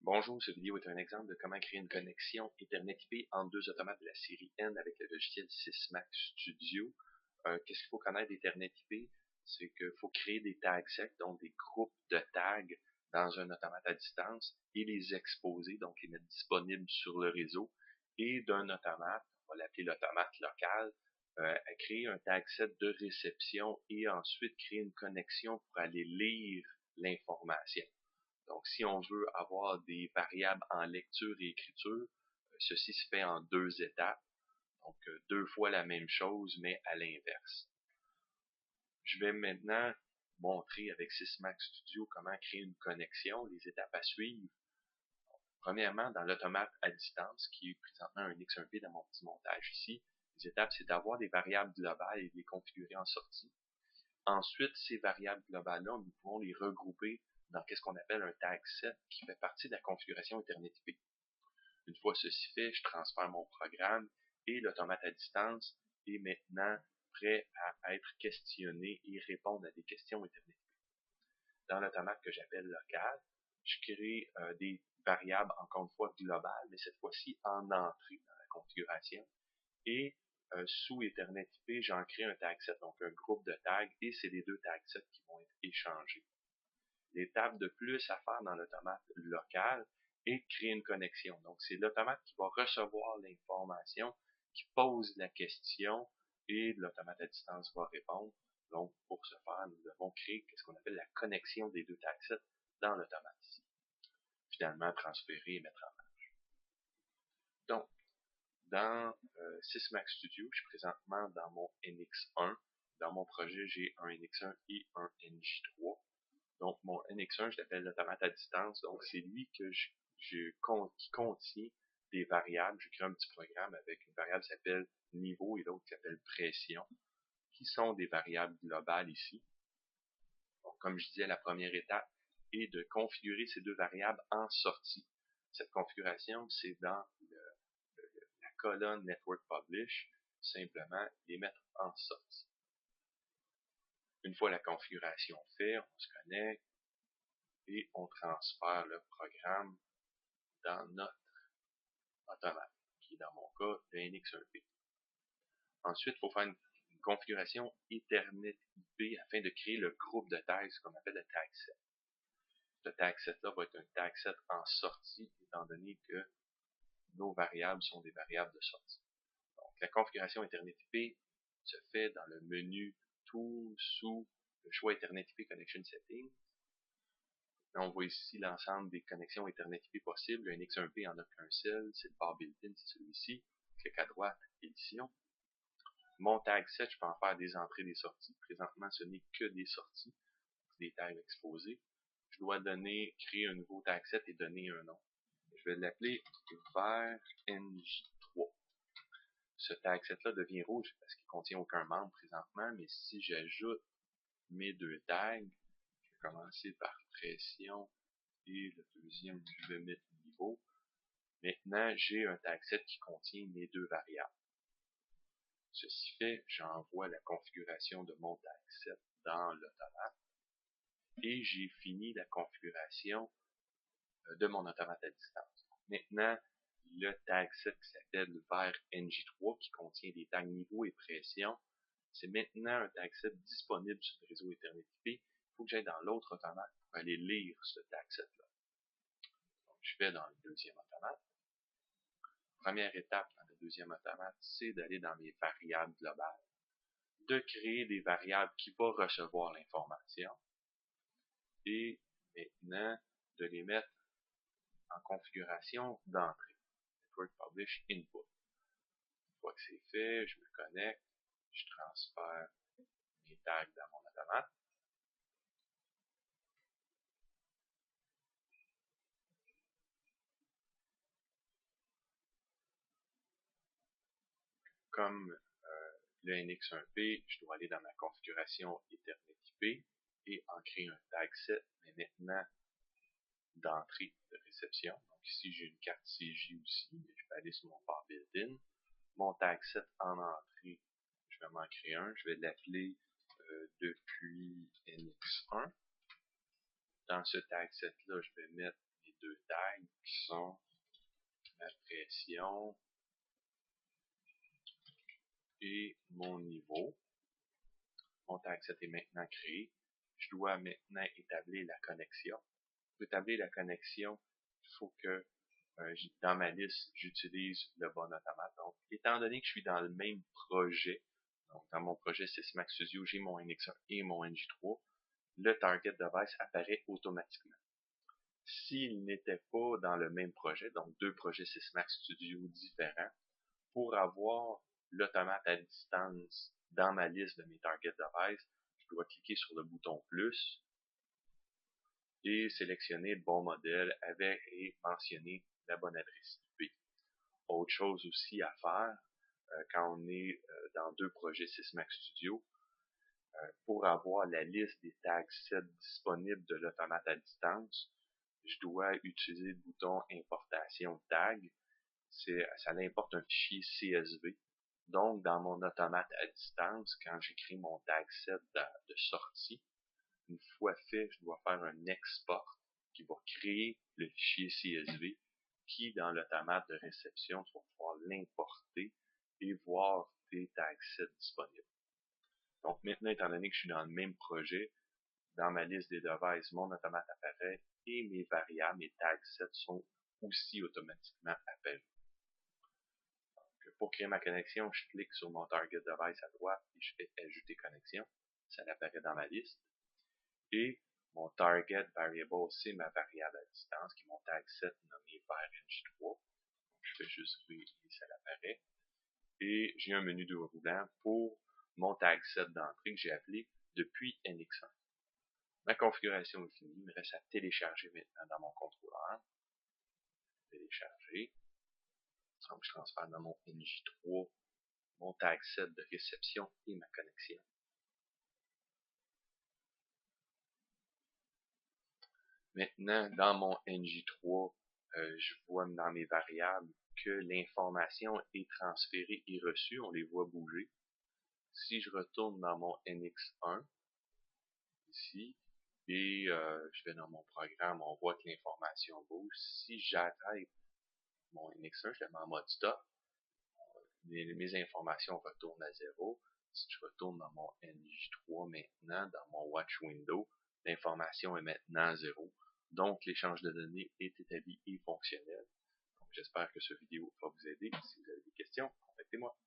Bonjour, cette vidéo est un exemple de comment créer une connexion Ethernet IP entre deux automates de la série N avec le logiciel Sysmax Studio. Qu'est-ce qu'il faut connaître d'Ethernet IP? C'est qu'il faut créer des tags sec, donc des groupes de tags dans un automate à distance et les exposer, donc les mettre disponibles sur le réseau. Et d'un automate, on va l'appeler l'automate local, à créer un tag set de réception et ensuite créer une connexion pour aller lire l'information. Donc, si on veut avoir des variables en lecture et écriture, ceci se fait en deux étapes. Donc, deux fois la même chose, mais à l'inverse. Je vais maintenant montrer avec Sysmax Studio comment créer une connexion, les étapes à suivre. Premièrement, dans l'automate à distance, qui est présentement un X1P dans mon petit montage ici, les étapes, c'est d'avoir des variables globales et de les configurer en sortie. Ensuite, ces variables globales-là, nous pouvons les regrouper dans ce qu'on appelle un tag set qui fait partie de la configuration Ethernet IP. Une fois ceci fait, je transfère mon programme et l'automate à distance est maintenant prêt à être questionné et répondre à des questions Ethernet IP. Dans l'automate que j'appelle local, je crée des variables, encore une fois, globales, mais cette fois-ci en entrée dans la configuration. Et sous Ethernet IP, j'en crée un tag set, donc un groupe de tags, et c'est les deux tag sets qui vont être échangés. L'étape de plus à faire dans l'automate local est de créer une connexion. Donc, c'est l'automate qui va recevoir l'information, qui pose la question, et l'automate à distance va répondre. Donc, pour ce faire, nous devons créer ce qu'on appelle la connexion des deux tag sets dans l'automate ici. Finalement, transférer et mettre en marche. Donc, dans Sysmax Studio, je suis présentement dans mon NX1. Dans mon projet, j'ai un NX1 et un NJ3. Donc, mon NX1, je l'appelle l'automate à distance. Donc, c'est lui qui contient des variables. Je crée un petit programme avec une variable qui s'appelle niveau et l'autre qui s'appelle pression, qui sont des variables globales ici. Donc, comme je disais, la première étape est de configurer ces deux variables en sortie. Cette configuration, c'est dans la colonne Network Publish, simplement les mettre en sortie. Une fois la configuration faite, on se connecte et on transfère le programme dans notre automate, qui est dans mon cas le NX1P. Ensuite, il faut faire une configuration Ethernet IP afin de créer le groupe de tags, ce qu'on appelle le tag set. Ce tag set-là va être un tag set en sortie, étant donné que nos variables sont des variables de sortie. Donc, la configuration Ethernet IP se fait dans le menu Tout sous le choix Ethernet IP Connection Settings. Là, on voit ici l'ensemble des connexions Ethernet IP possibles. Le NX1P en a qu'un seul, c'est le port built-in, c'est celui-ci. Clique à droite, édition. Mon tag set, je peux en faire des entrées et des sorties. Présentement, ce n'est que des sorties, des tags exposés. Je dois créer un nouveau tag set et donner un nom. Je vais l'appeler vers NJ3. Ce tag set-là devient rouge parce qu'il ne contient aucun membre présentement, mais si j'ajoute mes deux tags, je vais commencer par pression et le deuxième, je vais mettre niveau. Maintenant, j'ai un tag set qui contient mes deux variables. Ceci fait, j'envoie la configuration de mon tag set dans l'automate et j'ai fini la configuration de mon automate à distance. Maintenant, le tag set qui s'appelle vers NJ3 qui contient des tags niveau et pression, c'est maintenant un tag set disponible sur le réseau Ethernet IP. Il faut que j'aille dans l'autre automate pour aller lire ce tag set-là. Donc, je vais dans le deuxième automate. Première étape dans le deuxième automate, c'est d'aller dans mes variables globales, de créer des variables qui vont recevoir l'information et maintenant de les mettre en configuration d'entrée. Network Publish Input. Une fois que c'est fait, je me connecte, je transfère mes tags dans mon automate. Comme le NX1P, je dois aller dans ma configuration Ethernet IP et en créer un tag set, mais maintenant d'entrée de réception. Donc ici, j'ai une carte CJ aussi, mais je vais aller sur mon port built-in. Mon tag set en entrée, je vais m'en créer un. Je vais l'appeler depuis NX1. Dans ce tag set-là, je vais mettre les deux tags sont ma pression et mon niveau. Mon tag set est maintenant créé. Je dois maintenant établir la connexion. Pour établir la connexion, il faut que dans ma liste, j'utilise le bon automate. Donc, étant donné que je suis dans le même projet, donc dans mon projet Sysmax Studio, j'ai mon NX1 et mon NJ3, le target device apparaît automatiquement. S'il n'était pas dans le même projet, donc deux projets Sysmax Studio différents, pour avoir l'automate à distance dans ma liste de mes target devices, je dois cliquer sur le bouton plus et sélectionner le bon modèle avec et mentionner la bonne adresse IP. Autre chose aussi à faire, quand on est dans deux projets Sysmax Studio, pour avoir la liste des tags set disponibles de l'automate à distance, je dois utiliser le bouton importation tag. Ça importe un fichier CSV. Donc, dans mon automate à distance, quand j'écris mon tag set de sortie, une fois fait, je dois faire un export qui va créer le fichier CSV qui, dans l'automate de réception, tu vas pouvoir l'importer et voir tes tag sets disponibles. Donc maintenant, étant donné que je suis dans le même projet, dans ma liste des devices, mon automate apparaît et mes variables, mes tag sets sont aussi automatiquement apparus. Donc, pour créer ma connexion, je clique sur mon target device à droite et je fais ajouter connexion. Ça apparaît dans ma liste. Et mon target variable, c'est ma variable à distance, qui est mon tag set nommé var_nj3. Je fais juste V et ça apparaît. Et j'ai un menu de roulant pour mon tag set d'entrée que j'ai appelé depuis NX1. Ma configuration est finie, il me reste à télécharger maintenant dans mon contrôleur. Télécharger. Donc je transfère dans mon NJ3 mon tag set de réception et ma connexion. Maintenant, dans mon NJ3, je vois dans mes variables que l'information est transférée et reçue. On les voit bouger. Si je retourne dans mon NX1, ici, et je vais dans mon programme, on voit que l'information bouge. Si j'arrête mon NX1, je le mets en mode stop, mes informations retournent à 0. Si je retourne dans mon NJ3 maintenant, dans mon Watch Window, l'information est maintenant à 0. Donc, l'échange de données est établi et fonctionnel. Donc, j'espère que cette vidéo va vous aider. Si vous avez des questions, contactez-moi.